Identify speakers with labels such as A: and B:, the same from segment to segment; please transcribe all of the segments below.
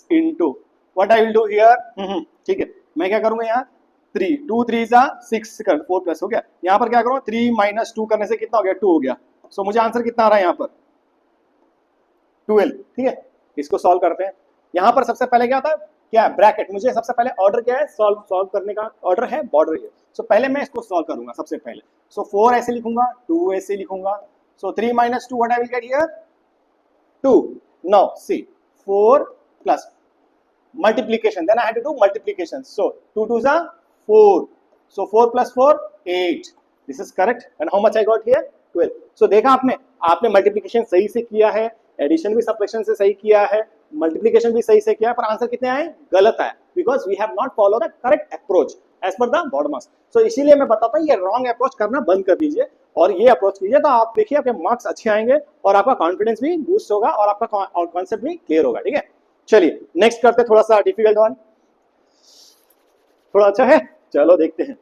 A: into what I will do here, ठीक है, मैं क्या करूंगा यहाँ 3 2 3 जा 6 कर 4 प्लस हो गया, यहाँ पर क्या करूंगा 3 माइनस 2 करने से कितना हो गया 2 हो गया। सो मुझे आंसर कितना आ रहा है यहाँ पर 12। ठीक है, इसको सॉल्व करते हैं। यहाँ पर सबसे पहले क्या होता है, क्या ब्रैकेट, मुझे सबसे पहले ऑर्डर क्या है, सॉल्व करने का ऑर्डर है बॉर्डर है। सो पहले मैं इसको सॉल्व करूंगा सबसे पहले। सो 4 ऐसे लिखूंगा, 2 ऐसे लिखूंगा। सो 3 minus 2 what I will get here 2। Now see 4 plus multiplication, then I had to do multiplication. So 2 2s are 4, so 4 plus 4 8, this is correct। and how much I got here 12। so देखा आपने multiplication सही से किया है, addition भी subtraction से सही किया है, मल्टीप्लिकेशन भी सही से किया है, पर आंसर कितने आए, गलत आए, because we have not follow the correct approach as per the BORDMAS। So इसीलिए मैं बताता हूँ ये रॉन्ग अप्रोच करना बंद कर दीजिए और ये अप्रोच कीजिए, तो आप देखिए आपके मार्क्स अच्छे आएंगे और आपका कॉन्फिडेंस भी बूस्ट होगा और आपका कॉन्सेप्ट भी क्लियर होगा। ठीक है, चलिए नेक्स्ट करते हैं, थोड़ा सा डिफिकल्ट वन, थोड़ा अच्छा है, चलो देखते हैं।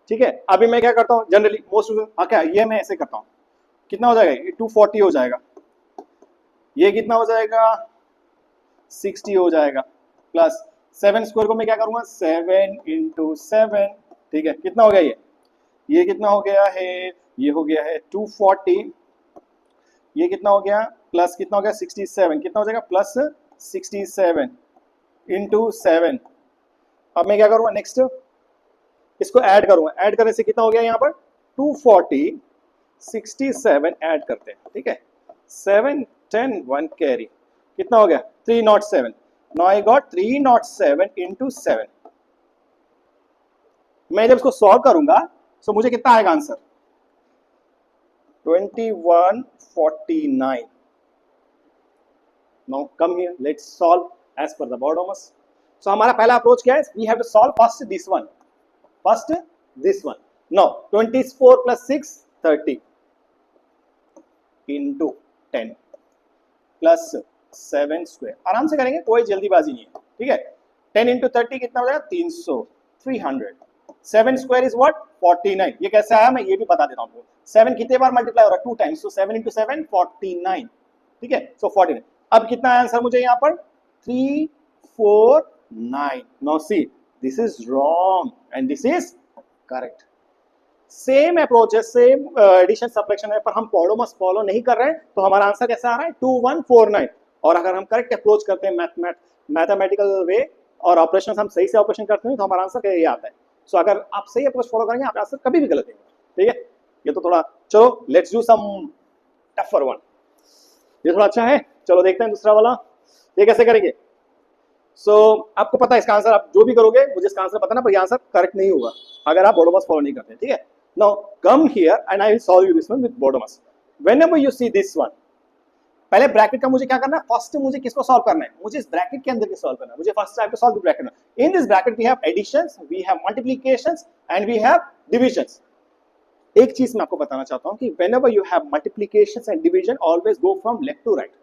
A: ठीक है, अभी मैं क्या करता हूँ जनरली मोस्ट क्या, ये मैं ऐसे करता हूँ, कितना हो जाएगा ये 240 हो जाएगा, ये कितना हो जाएगा 60 हो जाएगा, प्लस 7 स्क्वायर को मैं क्या करूंगा 7 into 7। ठीक है, कितना हो गया ये कितना हो गया है, ये हो गया है 240, ये कितना हो गया प्लस कितना हो गया 67, कितना हो जाएगा प्लस 67 into 7। अब मैं क्या करूंगा नेक्स्ट इसको ऐड करूंगा, ऐड करने से कितना हो गया यहाँ पर 240 67 ऐड करते हैं। ठीक है, 7 10 1 कैरी, कितना हो गया 307। Now I got 307 into 7। मैं जब इसको सॉल्व करूंगा तो मुझे कितना आएगा answer 2149। Now come here, let's solve as per the BORDMAS। So हमारा पहला अप्रोच क्या है, we have to solve first this one, now 24 plus 6 30 into 10 plus 7 square, आराम से करेंगे, कोई जल्दीबाजी नहीं है। ठीक है, 10 into 30 कितना हो जाएगा 300 300। 7 square is what 49, ये कैसे आया मैं ये भी बता देता हूँ आपको। 7 कितने बार मल्टीप्लाई हो रहा है 2 times, so 7 into 7 49। ठीक है, so 49। अब कितना आंसर मुझे यहाँ पर 349। Now see this is wrong and this is correct. Same approach है, सेम एडिशन सब्ट्रैक्शन है, पर हम BORDMAS फॉलो नहीं कर रहे हैं, तो हमारा आंसर कैसा आ रहा है 2149। और अगर हम करेक्ट अप्रोच करते हैं मैथमेटिकल वे और ऑपरेशन हम सही से ऑपरेशन करते हैं तो हमारा आंसर यही आता है। सो अगर आप सही अप्रोच फॉलो करेंगे आपका आंसर कभी भी गलत नहीं होगा। ठीक है, ये तो थोड़ा, चलो let's do some tougher one, ये थोड़ा अच्छा है, चलो देखते हैं दूसरा वाला, ये कैसे करेंगे। सो आपको पता है इसका आंसर, आप जो भी करोगे मुझे इसका आंसर पता ना, पर ये आंसर करेक्ट नहीं होगा अगर आप BORDMAS फॉलो नहीं करते। ठीक है, now come here and I will solve you this one with BORDMAS। Whenever you see this one, पहले ब्रैकेट का मुझे क्या करना है, फर्स्ट मुझे किसको सॉल्व करना है, मुझे इस ब्रैकेट के अंदर के सॉल्व करना है, मुझे first I have to solve the bracket. In this bracket we have additions, we have multiplications and we have divisions. एक चीज मैं आपको बताना चाहता हूं कि whenever you have multiplications and division, always go from left to right।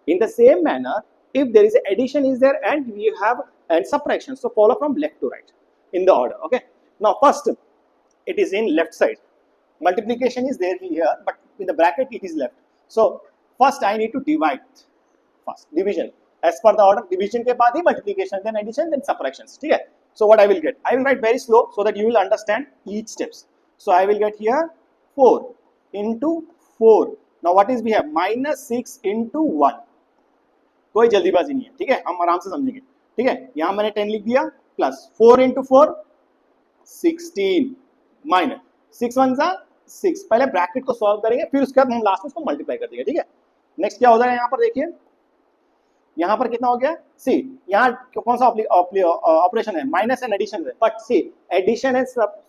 A: In the same manner, if there is a addition is there and we have and subtraction, so follow from left to right in the order। Okay, now first it is in left side, multiplication is there here, but in the bracket it is left। So first I need to divide, first division as per the order, division के बाद ही multiplication, then addition, then subtractions। ठीक है, so what I will get, I will write very slow so that you will understand each steps। So I will get here 4 into 4। Now what is we have minus 6 into 1। कोई जल्दीबाजी नहीं है, ठीक है, हम आराम से समझेंगे। ठीक है, यहां मैंने 10 लिख दिया, प्लस 4 into 4 16 माइनस 6 1 जा 6। पहले ब्रैकेट को सॉल्व करेंगे, फिर उसके बाद हम लास्ट में उसको मल्टीप्लाई कर देंगे। ठीक है, नेक्स्ट क्या हो जाएगा यहाँ पर देखिए, यहाँ पर कितना हो गया, सी यहाँ कौन सा ऑपरेशन है, माइनस एंड एडिशन है, बट सी एडिशन है,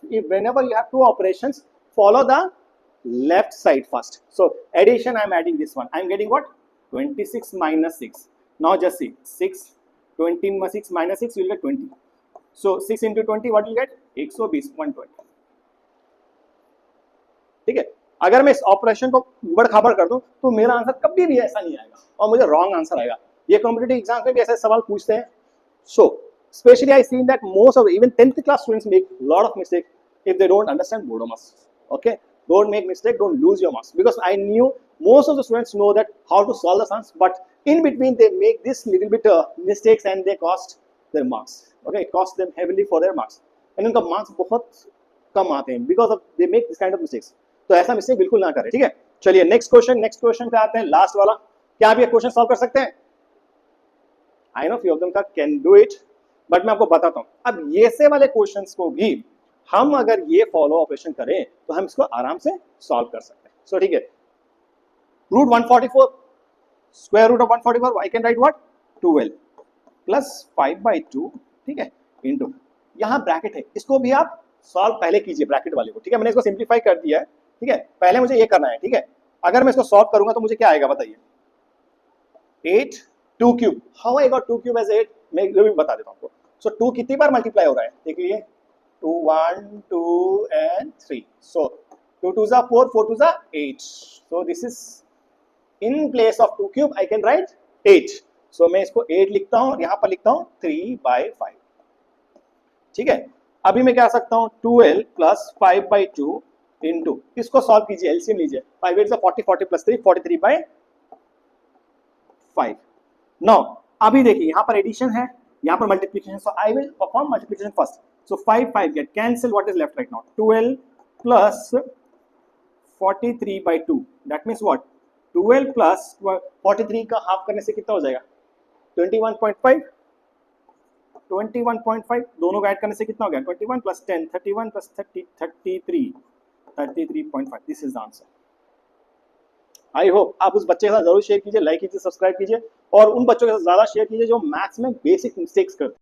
A: whenever you have two operations follow the left side first. So addition I am adding this one, I am getting what 26 minus 6। Now just see 6 20 6 minus 6 you will get 20। so 6 into 20 what you get 120 120। ठीक है, अगर मैं इस operation को उबड़ खाबड़ कर दूं तो मेरा आंसर कभी भी ऐसा नहीं आएगा और मुझे रॉन्ग आंसर आएगा। ये कॉम्पिटिटिव एग्जाम में भी ऐसे सवाल पूछते हैं। So specially I seen that most of even 10th class students make lot of mistake if they don't understand BORDMAS। Okay, don't make mistake, don't lose your marks, because I knew most of the students know that how to solve the sums, but in between they make this little bit mistakes and they cost their marks. Okay, it costs them heavily for their marks. And उनका marks बहुत कम आते हैं because of they make this kind of mistakes. तो ऐसा mistake बिल्कुल ना करें, ठीक है। चलिए नेक्स्ट क्वेश्चन पे आते हैं, लास्ट वाला। क्या आप ये क्वेश्चन सॉल्व कर सकते हैं? I know few of them का कैन डू इट, बट मैं आपको बताता हूं। अब ये से वाले क्वेश्चंस को भी हम अगर ये फॉलो ऑपरेशन करें तो हम इसको आराम से सॉल्व कर सकते हैं। सो ठीक है, root 144 square root of 144 I can write what 12 plus 5/2, ठीक है, इनटू यहां ब्रैकेट है, इसको भी आप सॉल्व पहले कीजिए ब्रैकेट वाले को, ठीक है। मैंने इसको सिंप्लीफाई कर दिया है, ठीक है। पहले मुझे ये करना है, ठीक है। अगर मैं इसको सॉल्व करूंगा तो मुझे क्या आएगा बताइए? 8 2 cube. How I got 2 cube as 8? मैं ये भी बता देता हूं आपको। सो 2 कितनी बार मल्टीप्लाई हो रहा है देख लीजिए, 2 1 2 and 3। सो 2 2 जा 4 4 2 जा 8। So this is in place of 2 cube I can right 8। सो मैं इसको 8 लिखता हूं और यहां पर लिखता हूं 3/5, ठीक है। अभी मैं क्या कर सकता हूं 12 प्लस 5/2 इनटू, इसको सॉल्व कीजिए, एलसीएम लीजिए, 5 8 40 40 प्लस 3 43/5। नाउ अभी देखिए यहां पर एडिशन है, यहां पर multiplication, so I will perform multiplication first. So 5 5 get cancel, what is left right now 12 plus 43/2, that means what 12 plus 43 का हाफ करने से कितना हो जाएगा 21.5, 21.5 दोनों को ऐड करने से कितना हो गया 21 plus 10 31 plus 30 33.5। This is the answer. I hope आप उस बच्चे के साथ जरूर शेयर कीजिए, लाइक कीजिए, सब्सक्राइब कीजिए और उन बच्चों के साथ ज्यादा शेयर कीजिए जो मैथ्स में बेसिक मिस्टेक्स करते हैं।